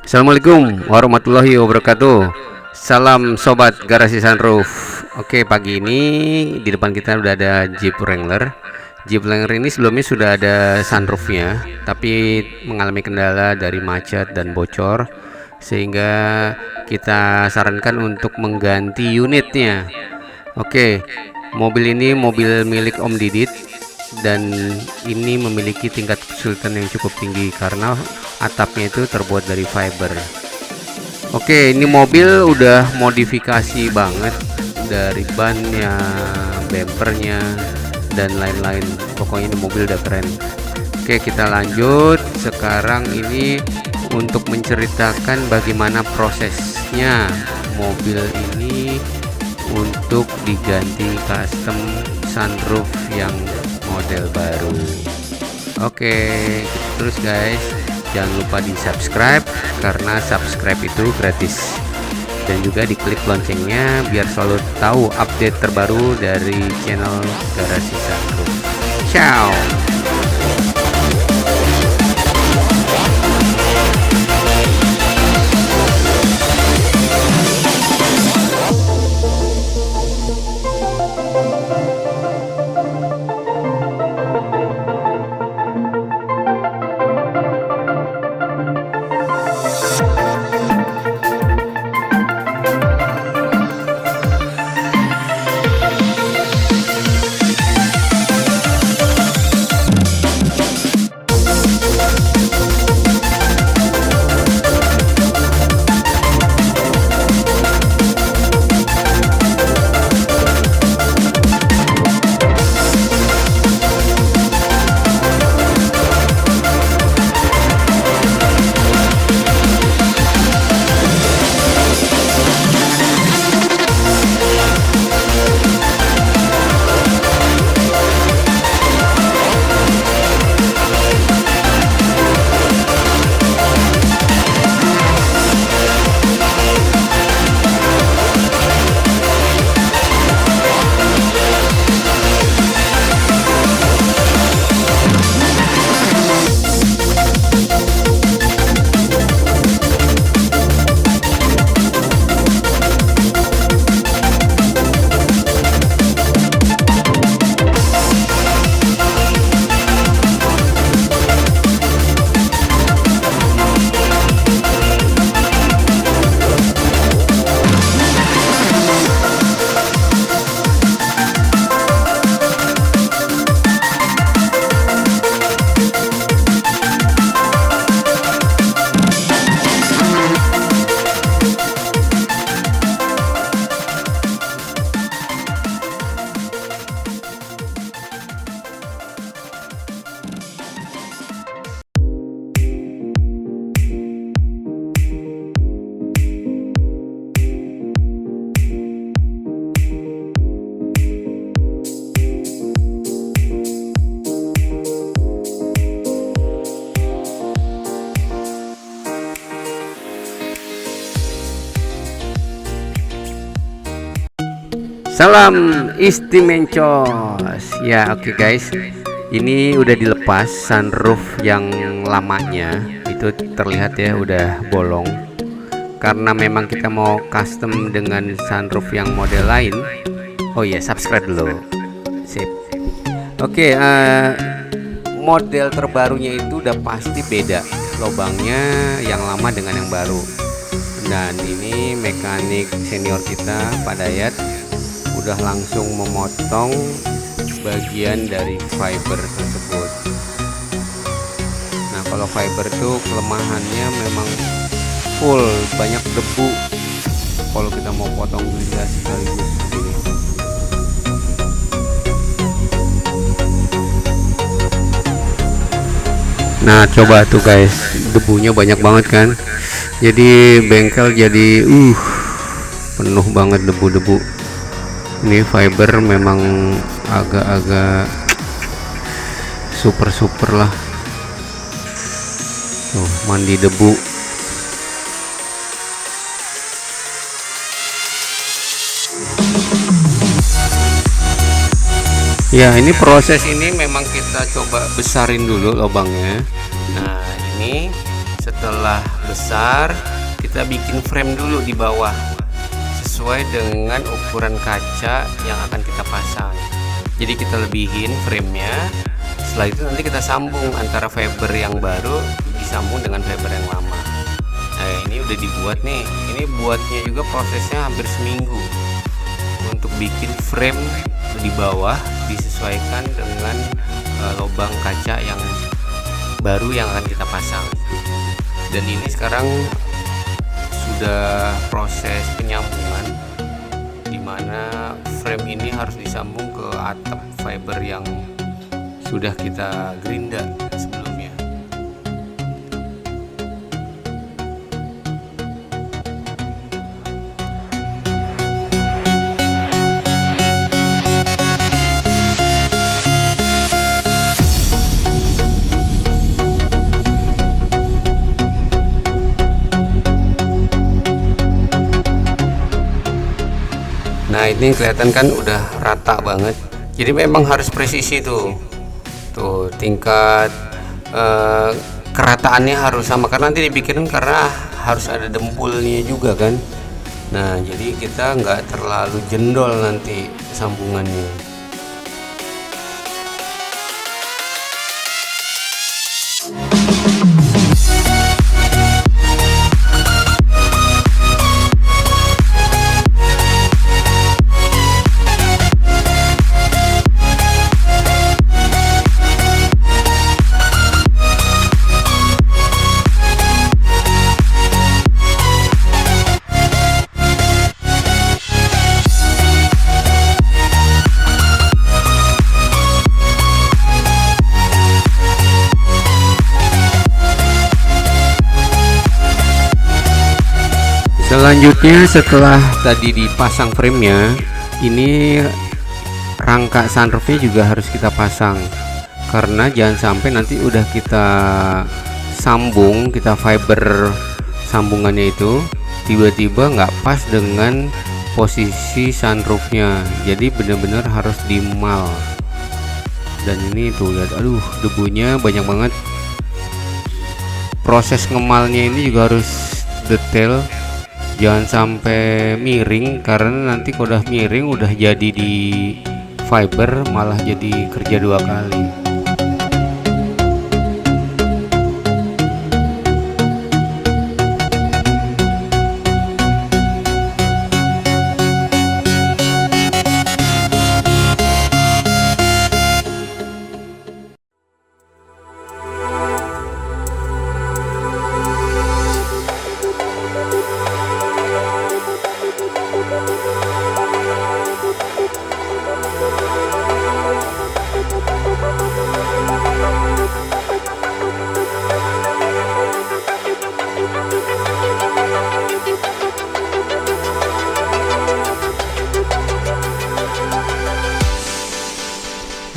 Assalamualaikum warahmatullahi wabarakatuh. Salam sobat garasi sunroof. Oke, pagi ini di depan kita udah ada Jeep Wrangler. Jeep Wrangler ini sebelumnya sudah ada sunroofnya, tapi mengalami kendala dari macet dan bocor, sehingga kita sarankan untuk mengganti unitnya. Oke, mobil ini mobil milik Om Didit, dan ini memiliki tingkat kesulitan yang cukup tinggi karena atapnya itu terbuat dari fiber. Oke, ini mobil udah modifikasi banget, dari bannya, bempernya, dan lain-lain. Pokoknya ini mobil udah keren. Oke, kita lanjut. Sekarang ini untuk menceritakan bagaimana prosesnya mobil ini untuk diganti custom sunroof yang model baru. Oke, terus guys, jangan lupa di subscribe karena subscribe itu gratis, dan juga diklik loncengnya biar selalu tahu update terbaru dari channel Garasi Sunroof. Ciao. Salam istimencos ya. Oke guys, ini udah dilepas sunroof yang lamanya, itu terlihat ya udah bolong, karena memang kita mau custom dengan sunroof yang model lain. Oh ya, subscribe dulu. Sip. Oke, model terbarunya itu udah pasti beda lubangnya, yang lama dengan yang baru. Dan ini mekanik senior kita Pak Dayat udah langsung memotong bagian dari fiber tersebut. Nah, kalau fiber tuh kelemahannya memang full banyak debu kalau kita mau potong juga sekaligus begini. Nah, coba tuh guys, debunya banyak banget kan, jadi bengkel jadi penuh banget debu-debu. Ini fiber memang agak-agak super lah. Tuh, mandi debu. Ya, ini proses ini memang kita coba besarin dulu lubangnya. Nah, ini setelah besar kita bikin frame dulu di bawah sesuai dengan ukuran kaca yang akan kita pasang. Jadi kita lebihin framenya, setelah itu nanti kita sambung antara fiber yang baru disambung dengan fiber yang lama. Nah ini udah dibuat nih, ini buatnya juga prosesnya hampir seminggu untuk bikin frame di bawah disesuaikan dengan lubang kaca yang baru yang akan kita pasang. Dan ini sekarang sudah proses penyambungan, dimana frame ini harus disambung ke atap fiber yang sudah kita gerinda sebelumnya. Nah ini kelihatan kan udah rata banget, jadi memang harus presisi tuh tingkat kerataannya harus sama, karena nanti dipikirin karena harus ada dempulnya juga kan. Nah jadi kita nggak terlalu jendol nanti sambungannya. Selanjutnya setelah tadi dipasang framenya, ini rangka sunroofnya juga harus kita pasang, karena jangan sampai nanti udah kita sambung, kita fiber sambungannya itu tiba-tiba nggak pas dengan posisi sunroofnya. Jadi benar-benar harus dimal. Dan ini tuh lihat, aduh debunya banyak banget. Proses ngemalnya ini juga harus detail, jangan sampai miring, karena nanti kalau udah miring udah jadi di fiber malah jadi kerja dua kali.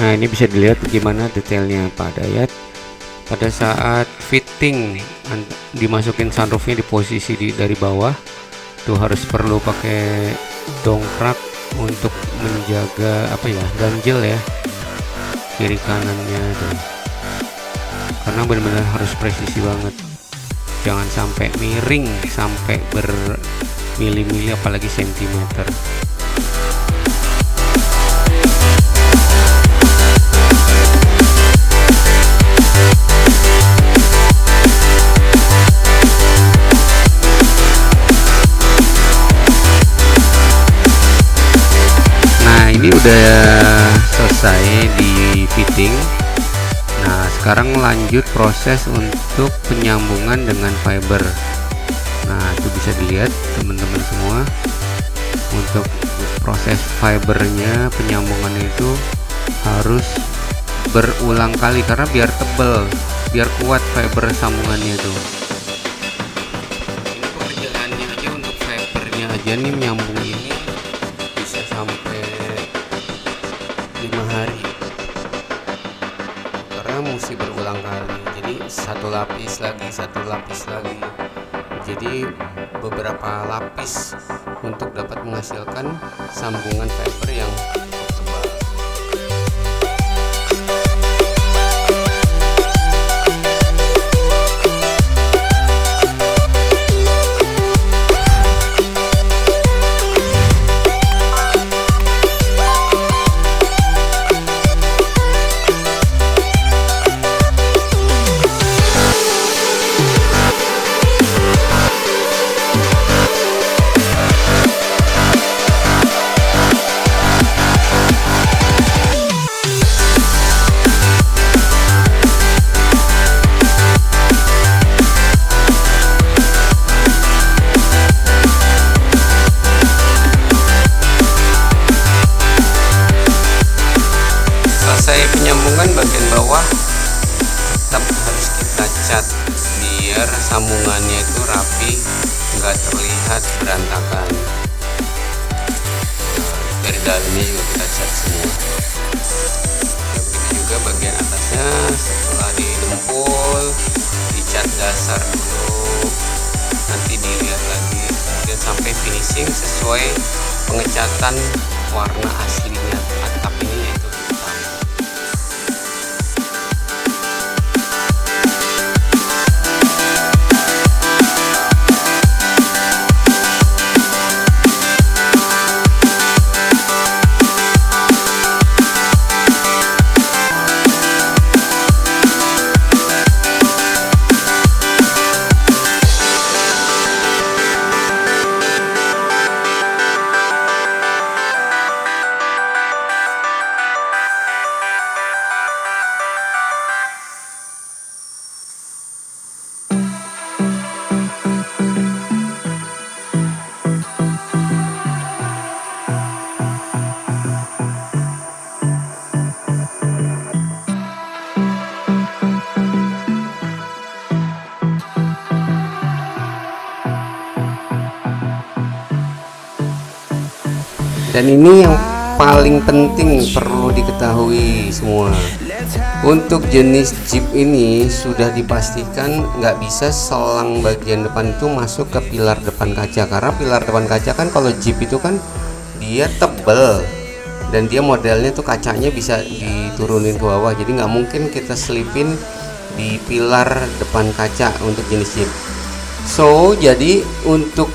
Nah ini bisa dilihat bagaimana detailnya Pak Dayat pada saat fitting, dimasukin sunroofnya di posisi dari bawah tuh harus perlu pakai dongkrak untuk menjaga ganjel ya kiri kanannya tuh, karena benar-benar harus presisi banget, jangan sampai miring sampai bermili-mili apalagi sentimeter. Ini udah selesai di fitting. Nah sekarang lanjut proses untuk penyambungan dengan fiber. Nah itu bisa dilihat teman-teman semua, untuk proses fibernya, penyambungannya itu harus berulang kali karena biar tebel, biar kuat fiber sambungannya itu. Ini pekerjaannya aja untuk fibernya aja nih, menyambung ini bisa sampai 5 hari karena mesti berulang kali. Jadi satu lapis lagi, jadi beberapa lapis untuk dapat menghasilkan sambungan fiber yang tebal. sambungannya itu rapi, nggak terlihat berantakan. Dari dalamnya juga kita cat semua. Begitu juga bagian atasnya, setelah didempul, dicat dasar dulu, nanti dilihat lagi, kemudian sampai finishing sesuai pengecatan warna aslinya atap ini, yaitu hitam. Dan ini yang paling penting perlu diketahui semua, untuk jenis Jeep ini sudah dipastikan nggak bisa selang bagian depan itu masuk ke pilar depan kaca, karena pilar depan kaca kan kalau Jeep itu kan dia tebel dan dia modelnya tuh kacanya bisa diturunin ke bawah, jadi nggak mungkin kita selipin di pilar depan kaca untuk jenis Jeep. So jadi untuk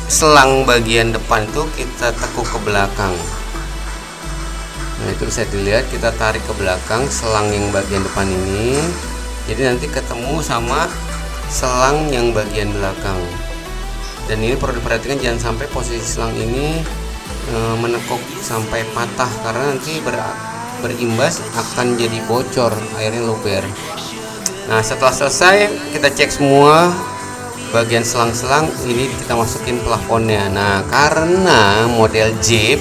selang bagian depan tuh kita tekuk ke belakang. Nah itu bisa dilihat, kita tarik ke belakang selang yang bagian depan ini, jadi nanti ketemu sama selang yang bagian belakang. Dan ini perlu diperhatikan, jangan sampai posisi selang ini menekuk sampai patah, karena nanti berimbas akan jadi bocor, akhirnya luber. Nah setelah selesai kita cek semua bagian selang-selang ini, kita masukin plafonnya. Nah karena model Jeep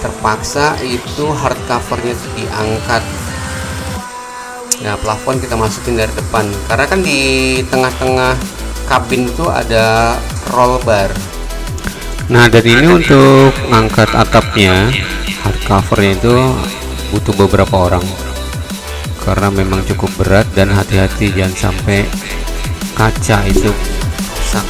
terpaksa itu hardcovernya itu diangkat. Nah plafon kita masukin dari depan, karena kan di tengah-tengah kabin itu ada roll bar. Nah dari ini untuk ngangkat atapnya, hardcovernya itu butuh beberapa orang, karena memang cukup berat, dan hati-hati jangan sampai kaca itu rusak.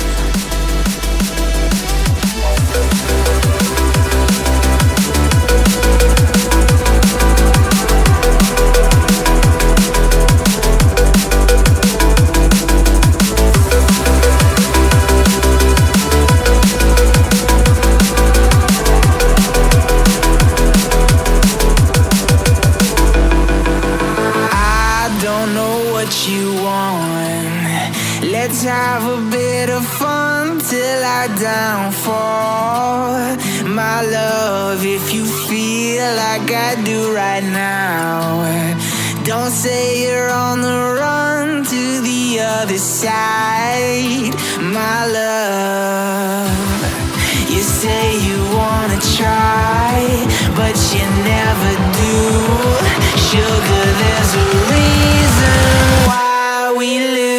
Let's have a bit of fun till I downfall. My love, if you feel like I do right now, don't say you're on the run to the other side. My love, you say you wanna try, but you never do. Sugar, there's a reason why we lose.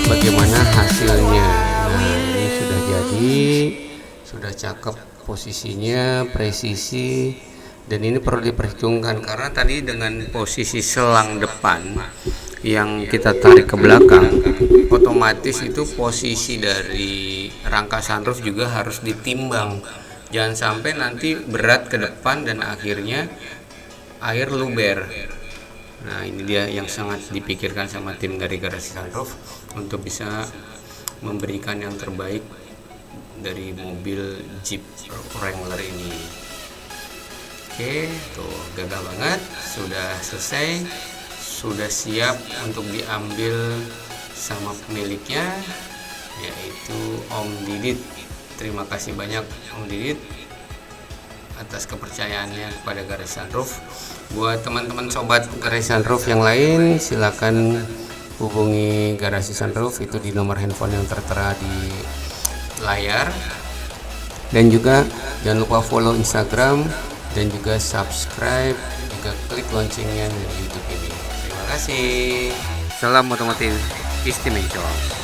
Bagaimana hasilnya. Nah ini sudah jadi, sudah cakep posisinya, presisi. Dan ini perlu diperhitungkan, karena tadi dengan posisi selang depan yang kita tarik ke belakang, otomatis itu posisi dari rangka sunroof juga harus ditimbang. Jangan sampai nanti berat ke depan dan akhirnya air luber. Nah ini dia yang sangat dipikirkan sama tim dari Garasi Sunroof untuk bisa memberikan yang terbaik dari mobil Jeep Wrangler ini. Oke, tuh gagah banget, sudah selesai, sudah siap untuk diambil sama pemiliknya, yaitu Om Didit. Terima kasih banyak Om Didit atas kepercayaannya kepada Garasi Sunroof. Buat teman-teman sobat Garasi Sunroof yang lain, silakan hubungi Garasi Sunroof itu di nomor handphone yang tertera di layar. Dan juga jangan lupa follow Instagram dan juga subscribe, juga klik loncengnya di YouTube ini. Terima kasih. Salam otomotif istimewa.